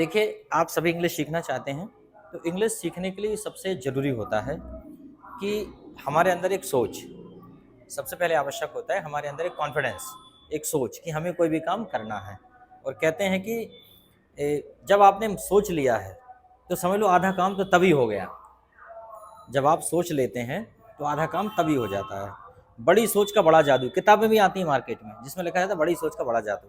देखिए, आप सभी इंग्लिश सीखना चाहते हैं, तो इंग्लिश सीखने के लिए सबसे ज़रूरी होता है कि हमारे अंदर एक सोच, सबसे पहले आवश्यक होता है हमारे अंदर एक कॉन्फिडेंस, एक सोच कि हमें कोई भी काम करना है। और कहते हैं कि जब आपने सोच लिया है, तो समझ लो आधा काम तो तभी हो गया। जब आप सोच लेते हैं, तो आधा काम तभी हो जाता है। बड़ी सोच का बड़ा जादू, किताबें भी आती हैं मार्केट में, जिसमें लिखा रहता है बड़ी सोच का बड़ा जादू।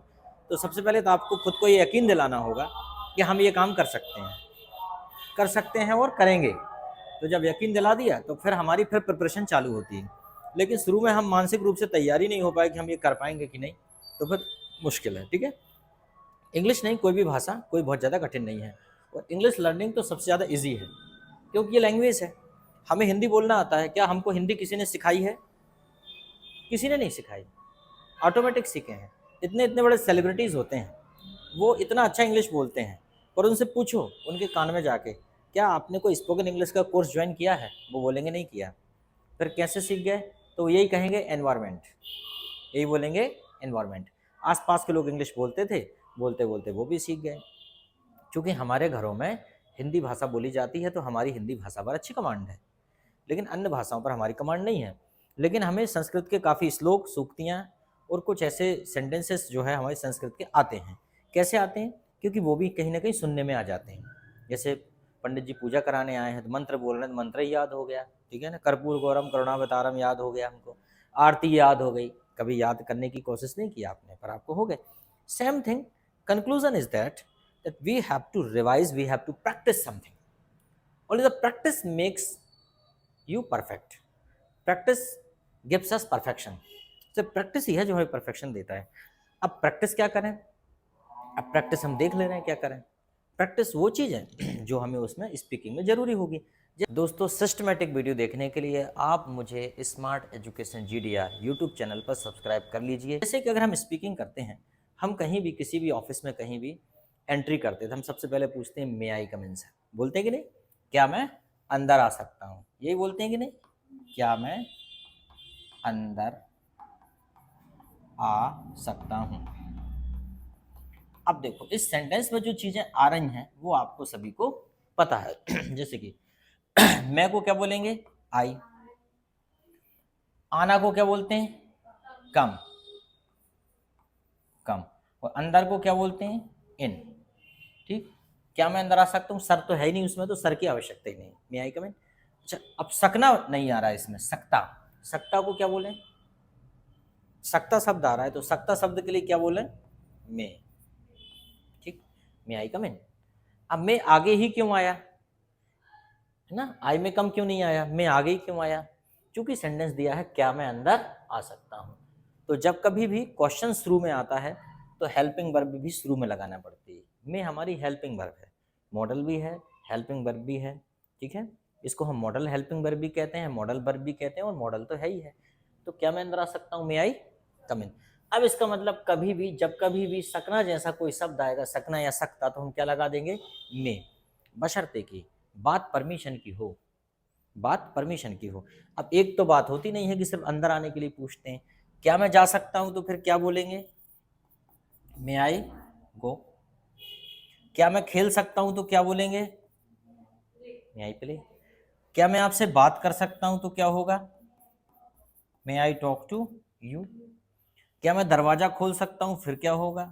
तो सबसे पहले तो आपको खुद को ये यकीन दिलाना होगा कि हम ये काम कर सकते हैं और करेंगे। तो जब यकीन दिला दिया तो फिर हमारी फिर प्रिपरेशन चालू होती है। लेकिन शुरू में हम मानसिक रूप से तैयारी नहीं हो पाए कि हम ये कर पाएंगे कि नहीं, तो फिर मुश्किल है। ठीक है, इंग्लिश नहीं, कोई भी भाषा कोई बहुत ज़्यादा कठिन नहीं है। और इंग्लिश लर्निंग तो सबसे ज़्यादा ईजी है, क्योंकि ये लैंग्वेज है। हमें हिंदी बोलना आता है, क्या हमको हिंदी किसी ने सिखाई है? किसी ने नहीं सिखाई, ऑटोमेटिक सीखे हैं। इतने इतने बड़े सेलिब्रिटीज़ होते हैं, वो इतना अच्छा इंग्लिश बोलते हैं, पर उनसे पूछो उनके कान में जाके, क्या आपने कोई स्पोकन इंग्लिश का कोर्स ज्वाइन किया है? वो बोलेंगे नहीं किया। फिर कैसे सीख गए? तो यही कहेंगे एनवायरनमेंट, यही बोलेंगे एनवायरनमेंट। आसपास के लोग इंग्लिश बोलते थे, बोलते बोलते वो भी सीख गए। क्योंकि हमारे घरों में हिंदी भाषा बोली जाती है, तो हमारी हिंदी भाषा पर अच्छी कमांड है, लेकिन अन्य भाषाओं पर हमारी कमांड नहीं है। लेकिन हमें संस्कृत के काफ़ी श्लोक, सूक्तियाँ और कुछ ऐसे सेंटेंसेस जो है हमारे संस्कृत के आते हैं। कैसे आते हैं? क्योंकि वो भी कहीं ना कहीं सुनने में आ जाते हैं। जैसे पंडित जी पूजा कराने आए हैं तो मंत्र बोल रहे हैं, तो मंत्र ही याद हो गया। ठीक है ना, कर्पूर गौरम करुणावतारम याद हो गया हमको, आरती याद हो गई। कभी याद करने की कोशिश नहीं की आपने, पर आपको हो गए। Same thing, conclusion is that we have to revise, we have to practise something. Only the practice makes you perfect. Practice gives us perfection. तो प्रैक्टिस ही है जो हमें परफेक्शन देता है। अब प्रैक्टिस क्या करें? अब प्रैक्टिस हम देख ले रहे हैं, क्या करें? प्रैक्टिस वो चीज़ है जो हमें उसमें स्पीकिंग में ज़रूरी होगी। दोस्तों, सिस्टमेटिक वीडियो देखने के लिए आप मुझे smart education GDR YouTube channel पर सब्सक्राइब कर लीजिए। जैसे कि अगर हम स्पीकिंग करते हैं, हम कहीं भी किसी भी ऑफिस में कहीं भी एंट्री करते हैं, तो हम सबसे पहले पूछते हैं may I come in sir. बोलते हैं कि नहीं? क्या मैं अंदर आ सकता हूँ? यही बोलते हैं कि नहीं? क्या मैं अंदर आ सकता हूँ? अब देखो, इस सेंटेंस में जो चीजें आ रही हैं वो आपको सभी को पता है। जैसे कि मैं को क्या बोलेंगे? आई। आना को क्या बोलते हैं? कम। कम। और अंदर को क्या बोलते हैं? इन। ठीक। क्या मैं अंदर आ सकता हूँ? सर तो है ही नहीं उसमें, तो सर की आवश्यकता ही नहीं। मे आई कम इन। अच्छा, अब सकना नहीं आ रहा है इसमें, सकता। सकता को क्या बोले? सकता शब्द आ रहा है, तो सकता शब्द के लिए क्या बोले? मे। ठीक। मे आई कम इन। अब मैं आगे ही क्यों आया? है ना, आई में कम क्यों नहीं आया? मैं आगे ही क्यों आया? क्योंकि सेंटेंस दिया है क्या मैं अंदर आ सकता हूँ। तो जब कभी भी क्वेश्चन शुरू में आता है, तो हेल्पिंग वर्ब भी शुरू में लगाना पड़ती है। मैं हमारी हेल्पिंग वर्ब है, मॉडल भी है, हेल्पिंग वर्ब भी है। ठीक है, इसको हम मॉडल हेल्पिंग वर्ब भी कहते हैं, मॉडल वर्ब भी कहते हैं, और मॉडल तो है ही है। तो क्या मैं अंदर आ सकता हूँ? मे आई कम इन। अब इसका मतलब कभी भी, जब कभी भी सकना जैसा कोई शब्द आएगा, सकना या सकता, तो हम क्या लगा देंगे? मे। बशर्ते कि बात परमिशन की हो, बात परमिशन की हो। अब एक तो बात होती नहीं है कि सिर्फ अंदर आने के लिए पूछते हैं। क्या मैं जा सकता हूं? तो फिर क्या बोलेंगे? मे आई गो। क्या मैं खेल सकता हूं? तो क्या बोलेंगे? मे आई प्ले। क्या मैं आपसे बात कर सकता हूं? तो क्या होगा? मे आई टॉक टू यू। क्या मैं दरवाजा खोल सकता हूं? फिर क्या होगा?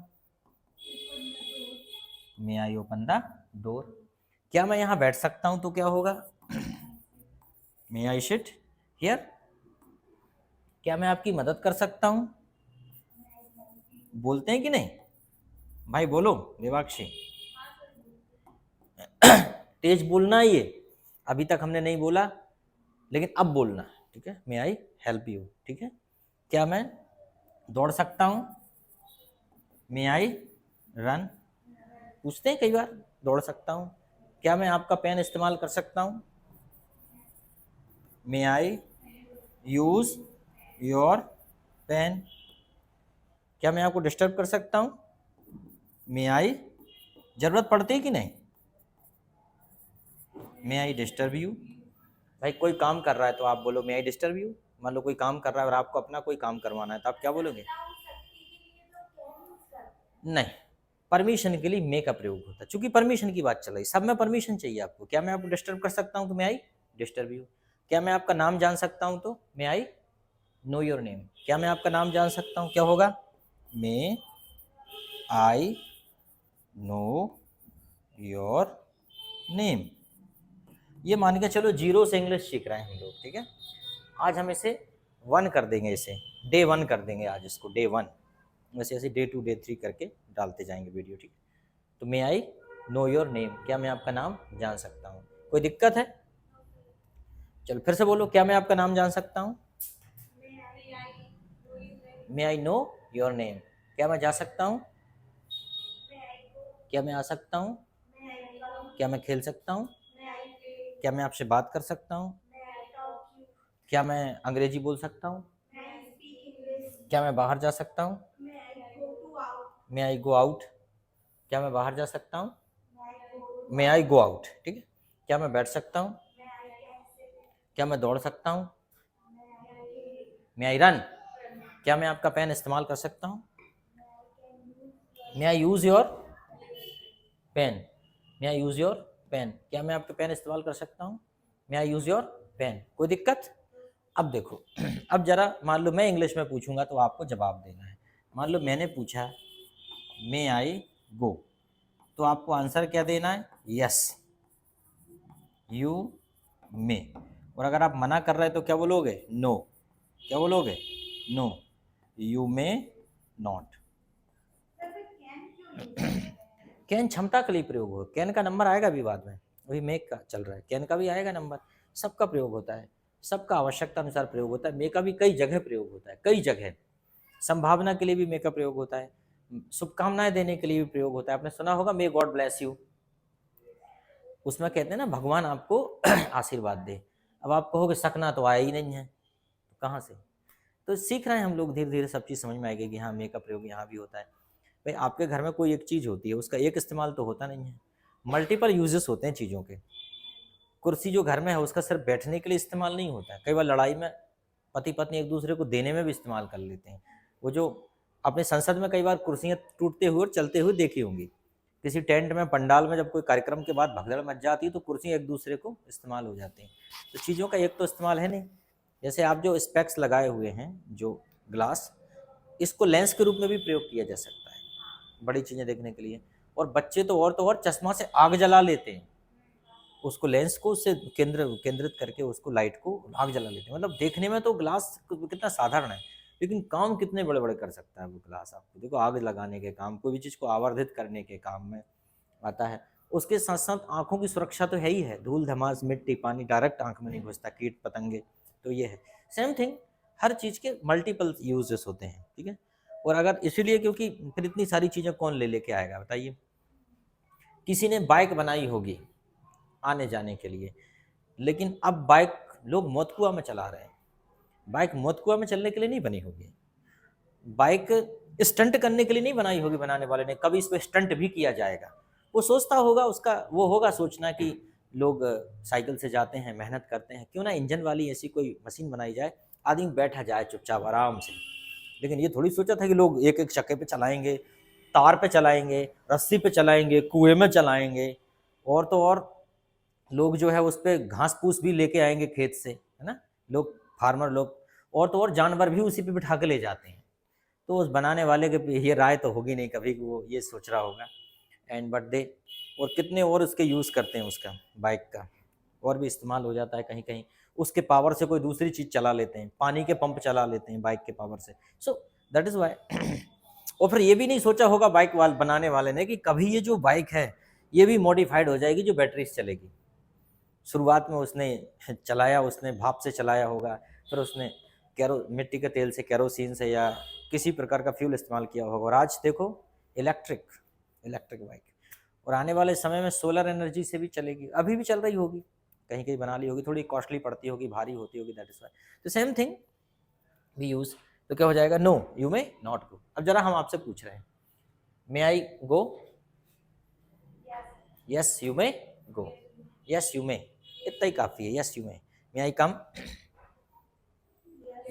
मे आई ओपन द डोर। क्या मैं यहां बैठ सकता हूं? तो क्या होगा? मे आई सिट हियर। क्या मैं आपकी मदद कर सकता हूं? बोलते हैं कि नहीं? भाई बोलो देवाक्षी। तेज बोलना है ये, अभी तक हमने नहीं बोला, लेकिन अब बोलना है। ठीक है, मे आई हेल्प यू। ठीक है, क्या मैं दौड़ सकता हूँ? May I run. पूछते हैं कई बार, दौड़ सकता हूँ। क्या मैं आपका पेन इस्तेमाल कर सकता हूँ? May I use your pen. क्या मैं आपको डिस्टर्ब कर सकता हूँ? मे आई। जरूरत पड़ती है कि नहीं? मे आई डिस्टर्ब यू। भाई कोई काम कर रहा है तो आप बोलो मे आई डिस्टर्ब यू। मान लो कोई काम कर रहा है और आपको अपना कोई काम करवाना है, तो आप क्या बोलोगे? नहीं, परमिशन के लिए मे का प्रयोग होता है। चूंकि परमिशन की बात चल रही, सब में परमिशन चाहिए आपको। क्या मैं आपको डिस्टर्ब कर सकता हूँ तो मे आई डिस्टर्ब यू? क्या मैं आपका नाम जान सकता हूँ तो मे आई नो योर नेम? क्या मैं आपका नाम जान सकता हूँ? क्या होगा? मे आई नो योर नेम। ये मान के चलो जीरो से इंग्लिश सीख रहे हैं हम लोग, ठीक है। आज हम इसे 1 कर देंगे, इसे डे 1 कर देंगे आज, इसको डे 1। वैसे ऐसे डे 2 डे 3 करके डालते जाएंगे वीडियो, ठीक। तो मे आई नो योर नेम, क्या मैं आपका नाम जान सकता हूँ? कोई दिक्कत है? चलो फिर से बोलो, क्या मैं आपका नाम जान सकता हूँ? May I know your name. क्या मैं जा सकता हूँ? क्या मैं आ सकता हूँ? क्या मैं खेल सकता हूँ? क्या मैं आपसे बात कर सकता हूँ? क्या मैं अंग्रेजी बोल सकता हूँ? क्या मैं बाहर जा सकता हूँ? May I go out. क्या मैं बाहर जा सकता हूँ? मे आई गो आउट, ठीक है। क्या मैं बैठ सकता हूँ? क्या मैं दौड़ सकता हूँ? May I run. क्या मैं आपका पेन इस्तेमाल कर सकता हूँ? May I use your pen. May I use your pen. क्या मैं आपके पेन इस्तेमाल कर सकता हूँ? May I use your pen. कोई दिक्कत? अब देखो अब जरा मान लो मैं इंग्लिश में पूछूंगा तो आपको जवाब देना है। मान लो मैंने पूछा मे आई गो, तो आपको आंसर क्या देना है? यस यू मे। और अगर आप मना कर रहे हैं तो क्या बोलोगे? नो। क्या बोलोगे? No you may not. Can क्षमता के लिए प्रयोग हो, कैन का नंबर आएगा अभी बाद में, अभी मेक का चल रहा है, कैन का भी आएगा नंबर। सबका प्रयोग होता है, सबका आवश्यकता अनुसार प्रयोग होता है। मे का भी कई जगह प्रयोग होता है, कई जगह। संभावना के लिए भी मे का प्रयोग होता है, शुभकामनाएं देने के लिए भी प्रयोग होता है। आपने सुना होगा मे गॉड ब्लेस यू, उसमें कहते हैं ना भगवान आपको आशीर्वाद दे। अब आप कहोगे सकना तो आया ही नहीं है, तो कहाँ से? तो सीख रहे हैं हम लोग, धीरे धीरे सब चीज़ समझ में आएगी कि हाँ मे का प्रयोग यहाँ भी होता है। भाई आपके घर में कोई एक चीज़ होती है, उसका एक इस्तेमाल तो होता नहीं है, मल्टीपल यूजेस होते हैं चीज़ों के। कुर्सी जो घर में है उसका सिर्फ बैठने के लिए इस्तेमाल नहीं होता है, कई बार लड़ाई में पति पत्नी एक दूसरे को देने में भी इस्तेमाल कर लेते हैं। वो जो अपने संसद में कई बार कुर्सियाँ टूटते हुए और चलते हुए देखी होंगी, किसी टेंट में पंडाल में जब कोई कार्यक्रम के बाद भगदड़ मच जाती है तो कुर्सियाँ एक दूसरे को इस्तेमाल हो जाती हैं। तो चीज़ों का एक तो इस्तेमाल है नहीं। जैसे आप जो स्पेक्स लगाए हुए हैं, जो ग्लास, इसको लेंस के रूप में भी प्रयोग किया जा सकता है बड़ी चीज़ें देखने के लिए। और बच्चे तो और चश्मा से आग जला लेते हैं, उसको लेंस को उससे केंद्रित करके उसको लाइट को आग जला लेते हैं। मतलब देखने में तो ग्लास कितना साधारण है, लेकिन काम कितने बड़े बड़े कर सकता है वो ग्लास। आपको देखो, आग लगाने के काम, कोई भी चीज़ को आवर्धित करने के काम में आता है। उसके साथ साथ आंखों की सुरक्षा तो है ही है, धूल धमास मिट्टी पानी डायरेक्ट आंख में नहीं घुसता, कीट पतंगे, तो ये है सेम थिंग। हर चीज़ के मल्टीपल यूजेस होते हैं, ठीक है। और अगर इसीलिए क्योंकि फिर इतनी सारी चीज़ें कौन ले लेके आएगा बताइए। किसी ने बाइक बनाई होगी आने जाने के लिए, लेकिन अब बाइक लोग मौत कुआं में चला रहे हैं। बाइक मौत कुआं में चलने के लिए नहीं बनी होगी, बाइक स्टंट करने के लिए नहीं बनाई होगी बनाने वाले ने, कभी इस पर स्टंट भी किया जाएगा। वो सोचता होगा, उसका वो होगा सोचना कि लोग साइकिल से जाते हैं, मेहनत करते हैं, क्यों ना इंजन वाली ऐसी कोई मशीन बनाई जाए, आदमी बैठा जाए चुपचाप आराम से। लेकिन ये थोड़ी सोचा था कि लोग एक एक चक्के पे चलाएंगे, तार पे चलाएंगे, रस्सी पे चलाएंगे, कुएं में चलाएंगे, और तो और लोग जो है उस पर घास फूस भी लेके आएंगे खेत से, है ना, लोग फार्मर लोग, और तो और जानवर भी उसी पे बिठा के ले जाते हैं। तो उस बनाने वाले के ये राय तो होगी नहीं कभी कि वो ये सोच रहा होगा। एंड बट दे, और कितने और उसके यूज़ करते हैं उसका, बाइक का और भी इस्तेमाल हो जाता है कहीं कहीं। उसके पावर से कोई दूसरी चीज़ चला लेते हैं, पानी के पंप चला लेते हैं बाइक के पावर से। सो दैट इज़ वाई और फिर ये भी नहीं सोचा होगा बाइक वाल बनाने वाले ने कि कभी ये जो बाइक है ये भी मॉडिफाइड हो जाएगी, जो बैटरी से चलेगी। शुरुआत में उसने चलाया, उसने भाप से चलाया होगा, फिर उसने मिट्टी के तेल से, केरोसिन से या किसी प्रकार का फ्यूल इस्तेमाल किया होगा, और आज देखो इलेक्ट्रिक बाइक। और आने वाले समय में सोलर एनर्जी से भी चलेगी, अभी भी चल रही होगी, कहीं कहीं बना ली होगी, थोड़ी कॉस्टली पड़ती होगी, भारी होती होगी, दैट इज वाई। तो सेम थिंग वी यूज। तो क्या हो जाएगा? No you may not go. अब जरा हम आपसे पूछ रहे हैं, may I go? Yes you may go, yes you may, इतना ही काफ़ी है। Yes you may I come?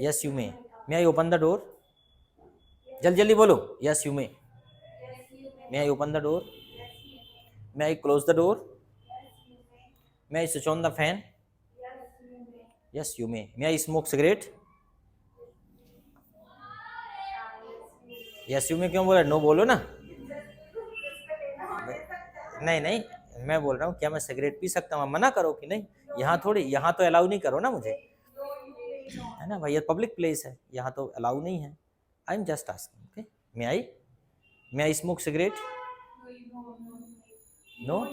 Yes you may I open the door? जल्दी जल्दी बोलो, yes you may, May I open the door? May I close the door? May I switch on the fan? Yes, you may. May I smoke cigarette? Yes, you may क्यों बोला? No बोलो ना. नहीं नहीं, मैं बोल रहा हूँ क्या मैं सिगरेट पी सकता हूँ? मना करो कि नहीं, यहाँ थोड़ी, यहाँ तो अलाउ नहीं करो ना मुझे, है ना भाई, ये पब्लिक प्लेस है, यहाँ तो अलाउ नहीं है. I am just asking. Okay, may I smoke cigarette? No,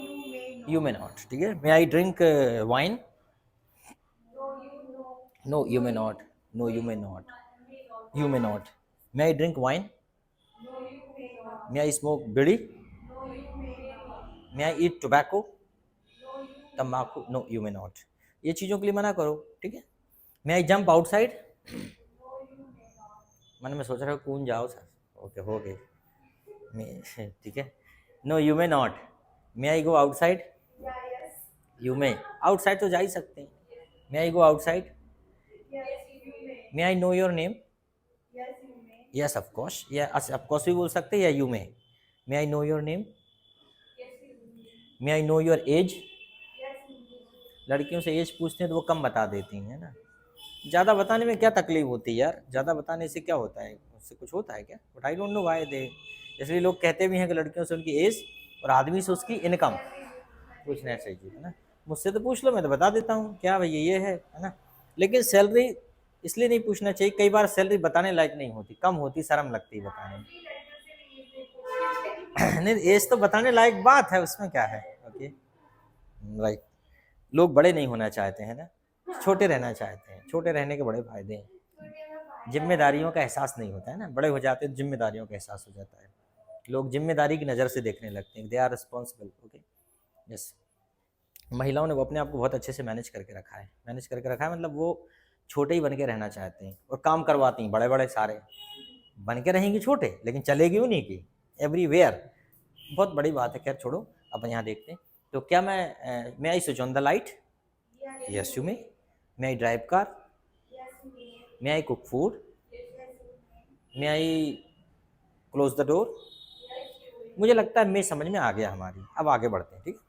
you may not. ठीक है. May I drink wine? No you may not. No you may not. You may not. May I drink wine? May I smoke bidi? May I eat tobacco? तम्बाकू? No you may not. ये चीज़ों के लिए मना करो. ठीक है. May I jump outside? मन में सोच रहा हूँ कूद जाओ सर. ओके, हो गई. ठीक है. No you may not. May I go outside? You may. Outside तो जा ही सकते हैं. May I go outside? May I know your name? Yes of course. या ऑफ कोर्स भी बोल सकते हैं, या you may. May I know your name? May I know your age? लड़कियों से एज पूछते हैं तो वो कम बता देती हैं ना. ज़्यादा बताने में क्या तकलीफ होती है यार? ज़्यादा बताने से क्या होता है? उससे कुछ होता है क्या? But I don't know why they. इसलिए लोग कहते भी हैं कि लड़कियों से उनकी एज और आदमी से उसकी इनकम पूछना चाहिए, है ना. मुझसे तो पूछ लो, मैं तो बता देता हूँ क्या भैया ये है ना. लेकिन सैलरी इसलिए नहीं पूछना चाहिए, कई बार सैलरी बताने लायक नहीं होती, कम होती, शर्म लगती है बताने में. नहीं, एज तो बताने लायक बात है, उसमें क्या है. Okay, right. लोग बड़े नहीं होना चाहते हैं ना, छोटे रहना चाहते हैं. छोटे रहने के बड़े फायदे हैं. जिम्मेदारियों का एहसास नहीं होता है ना. बड़े हो जाते हैं तो जिम्मेदारियों का एहसास हो जाता है. लोग जिम्मेदारी की नज़र से देखने लगते हैं. They are responsible. Okay, yes. महिलाओं ने वो अपने आप को बहुत अच्छे से मैनेज करके रखा है. मैनेज करके रखा है मतलब वो छोटे ही बन के रहना चाहते हैं और काम करवाती हैं बड़े बड़े सारे. बन के रहेंगी छोटे, लेकिन चलेगी उन्हीं की एवरीवेयर. बहुत बड़ी बात है. खैर छोड़ो, अपन यहाँ देखते हैं. तो क्या मैं I switch on the light? Yes you may. May I drive car? May I cook food? May I close the door? मुझे लगता है मैं समझ में आ गया हमारी. अब आगे बढ़ते हैं. ठीक है.